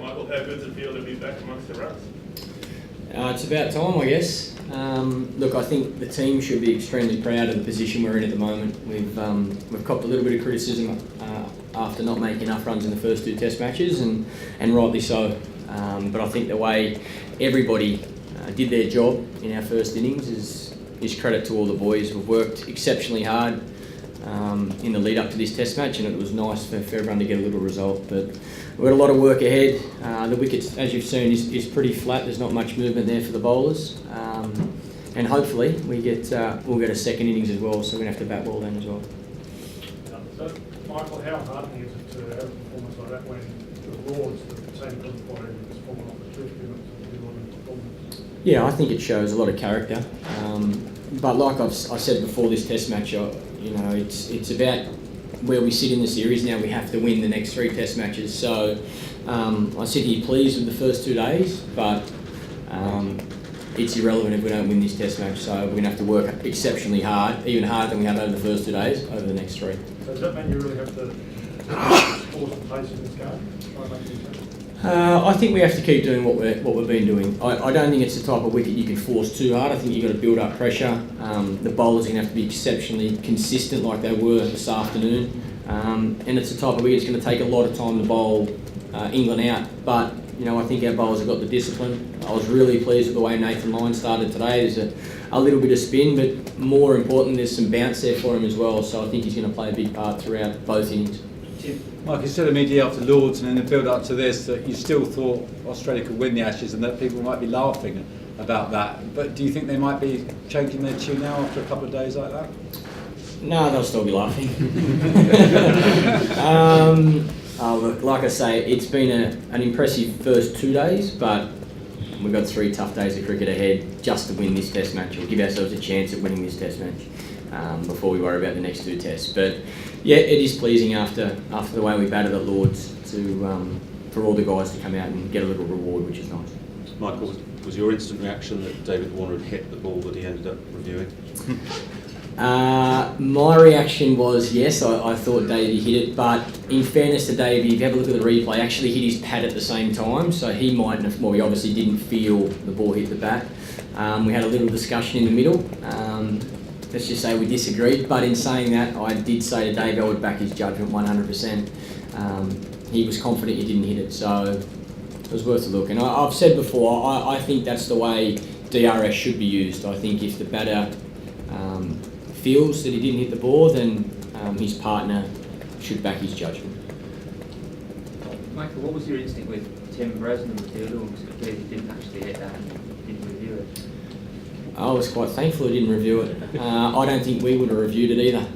Michael, how good does it feel to be back amongst the rucks? It's about time, I guess. Look, I think the team should be extremely proud of the position we're in at the moment. We've copped a little bit of criticism after not making enough runs in the first 2 Test matches, and rightly so. But I think the way everybody did their job in our first innings is credit to all the boys. We've worked exceptionally hard in the lead up to this Test match, and it was nice for everyone to get a little result. But we've got a lot of work ahead. The wickets, as you've seen, is pretty flat. There's not much movement there for the bowlers, and hopefully we'll get a second innings as well. So we're gonna have to bat ball then as well. So, Michael, how heartening is it to have a performance like that when the Lords, the team couldn't quite even just form off the 2 performance? Yeah, I think it shows a lot of character. But like I said before this Test match, it's about where we sit in the series now. We have to win the next 3 Test matches. So I sit here pleased with the first 2 days, but it's irrelevant if we don't win this Test match. So we're going to have to work exceptionally hard, even harder than we have over the first 2 days, over the next 3. So does that mean you really have to force the pace in this game? Try and make things happen? I think we have to keep doing what we've been doing. I don't think it's the type of wicket you can force too hard. I think you've got to build up pressure. The bowlers are going to have to be exceptionally consistent like they were this afternoon. And it's the type of wicket it's going to take a lot of time to bowl England out. But I think our bowlers have got the discipline. I was really pleased with the way Nathan Lyon started today. There's a little bit of spin, but more important, there's some bounce there for him as well. So I think he's going to play a big part throughout both innings. Mike, you said immediately after Lords and in the build-up to this that you still thought Australia could win the Ashes and that people might be laughing about that. But do you think they might be changing their tune now after a couple of days like that? No, they'll still be laughing. Look, like I say, it's been an impressive first 2 days, but we've got 3 tough days of cricket ahead just to win this Test match. We'll give ourselves a chance at winning this Test match before we worry about the next 2 Tests. But yeah, it is pleasing after the way we batted at Lords for all the guys to come out and get a little reward, which is nice. Michael, was your instant reaction that David Warner had hit the ball that he ended up reviewing? My reaction was yes, I thought Davey hit it, but in fairness to Davey, if you have a look at the replay, actually hit his pad at the same time, so he mightn't have, well, he obviously didn't feel the ball hit the bat. We had a little discussion in the middle. Let's just say we disagreed, but in saying that, I did say to Dave I would back his judgment 100%. He was confident he didn't hit it, so it was worth a look. And I've said before, I think that's the way DRS should be used. I think if the batter feels that he didn't hit the ball, then his partner should back his judgment. Michael, what was your instinct with Tim Bresnan, the fielder, because he didn't actually hit that and didn't review it? I was quite thankful he didn't review it. I don't think we would have reviewed it either.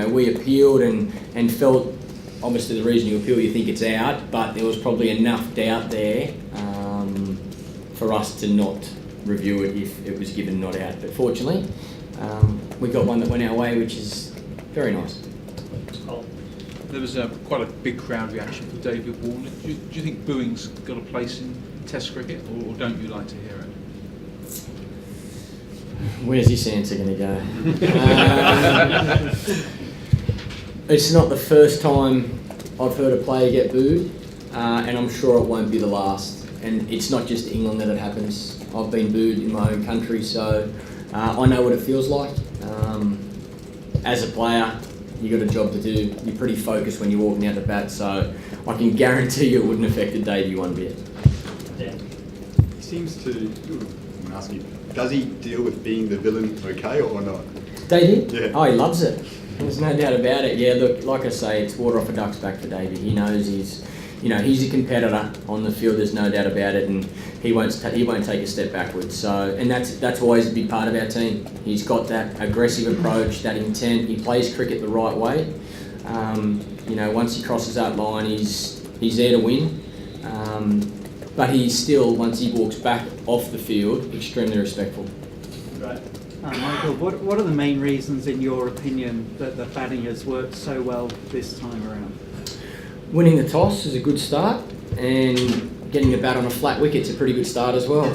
We appealed and felt, obviously the reason you appeal you think it's out, but there was probably enough doubt there for us to not review it if it was given not out. But fortunately, we got one that went our way, which is very nice. There was quite a big crowd reaction for David Warner. Do you think booing's got a place in Test cricket, or don't you like to hear it? Where's this answer going to go? It's not the first time I've heard a player get booed, and I'm sure it won't be the last. And it's not just England that it happens. I've been booed in my own country, so I know what it feels like. As a player, you've got a job to do. You're pretty focused when you're walking out the bat, so I can guarantee you it wouldn't affect Davey one bit. He seems to, I'm going to ask you, does he deal with being the villain okay or not? Davey? Yeah. Oh, he loves it. There's no doubt about it. Yeah, look, like I say, it's water off a duck's back for Davey. He knows he's a competitor on the field. There's no doubt about it, and he won't take a step backwards. So, and that's why he's a big part of our team. He's got that aggressive approach, that intent. He plays cricket the right way. Once he crosses that line, he's there to win. But he's still, once he walks back off the field, extremely respectful. Right. Michael, what are the main reasons, in your opinion, that the batting has worked so well this time around? Winning the toss is a good start, and getting the bat on a flat wicket's a pretty good start as well.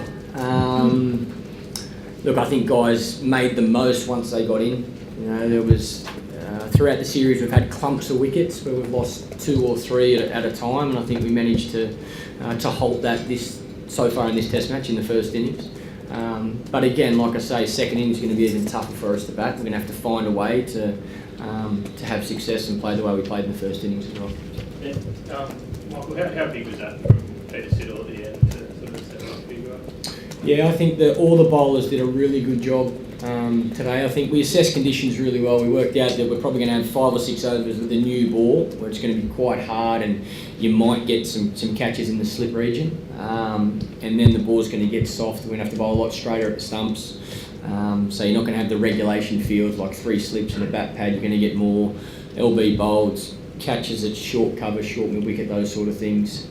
Look, I think guys made the most once they got in. There was throughout the series we've had clumps of wickets where we've lost 2 or 3 at a time, and I think we managed to halt that so far in this Test match in the first innings. But again, like I say, second innings is going to be even tougher for us to bat. We're going to have to find a way to have success and play the way we played in the first innings as well. Yeah. Michael, how big was that from Peter Siddle at the end to sort of set up big one? Yeah, I think that all the bowlers did a really good job today. I think we assessed conditions really well. We worked out that we're probably going to have 5 or 6 overs with a new ball where it's going to be quite hard and you might get some catches in the slip region. And then the ball's going to get soft. We're going to have to bowl a lot straighter at the stumps. So you're not going to have the regulation fields like 3 slips and a bat pad. You're going to get more LB bowled, catches at short cover, short mid wicket, those sort of things.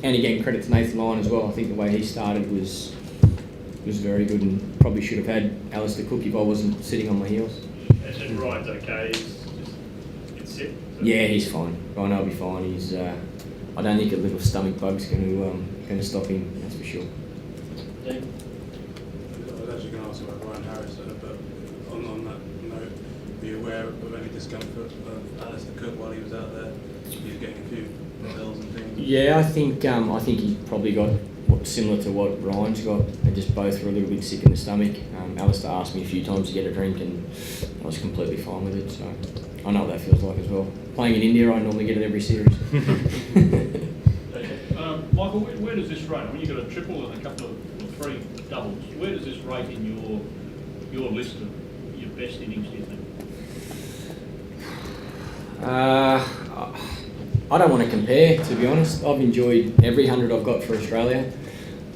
And again, credit to Nathan Lyon as well. I think the way he started was very good and probably should have had Alistair Cook if I wasn't sitting on my heels. And Ryan's okay, it's sick. Yeah, he's fine. Ryan will be fine. He's. I don't think a little stomach bug's going to stop him. That's for sure. I was actually going to ask about Ryan Harris, but on that note, were you aware of any discomfort of Alistair Cook while he was out there? He was getting a few bells and things. Yeah, I think he probably got similar to what Ryan's got. They just both were a little bit sick in the stomach. Alistair asked me a few times to get a drink, and I was completely fine with it. So I know what that feels like as well. Playing in India, I normally get it every series. Michael, where does this rate? I mean, you've got a triple and a couple of 3 doubles. Where does this rate in your list of your best innings, do you think? I don't want to compare, to be honest. I've enjoyed every 100 I've got for Australia.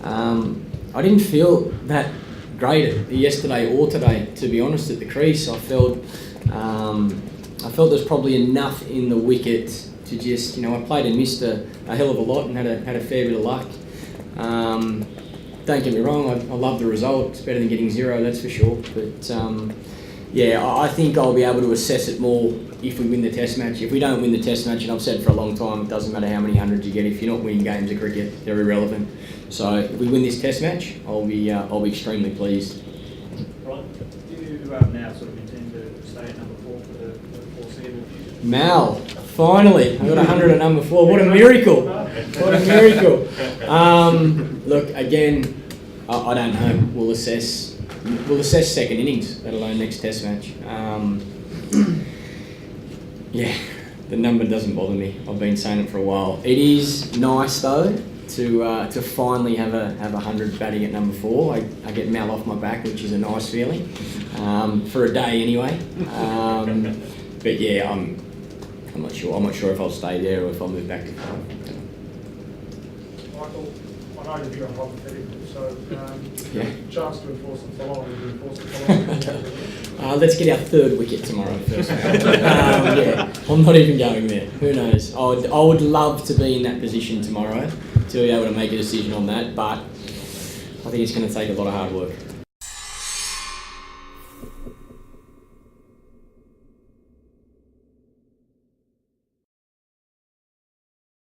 I didn't feel that great yesterday or today, to be honest, at the crease. I felt there's probably enough in the wicket to just, I played and missed a hell of a lot and had a fair bit of luck. Don't get me wrong, I love the result. It's better than getting 0, that's for sure. But I think I'll be able to assess it more if we win the Test match. If we don't win the Test match, and I've said for a long time, it doesn't matter how many hundreds you get. If you're not winning games of cricket, they're irrelevant. So if we win this Test match, I'll be extremely pleased. Right. Do you now sort of intend to stay at number 4 for the foreseeable future? Mal, finally, I got 100 at number 4. What a miracle! What a miracle! Look, again, I don't know. We'll assess second innings, let alone next Test match. Yeah, the number doesn't bother me. I've been saying it for a while. It is nice though to finally have a 100 batting at number 4. I get Mal off my back, which is a nice feeling for a day anyway. But yeah, I'm not sure. I'm not sure if I'll stay there or if I'll move back to 5. Michael, I know you're big on hypotheticals, so Yeah. chance to enforce the following, would you enforce the following? Let's get our 3rd wicket tomorrow first. Yeah, I'm not even going there. Who knows? I would love to be in that position tomorrow to be able to make a decision on that, but I think it's going to take a lot of hard work.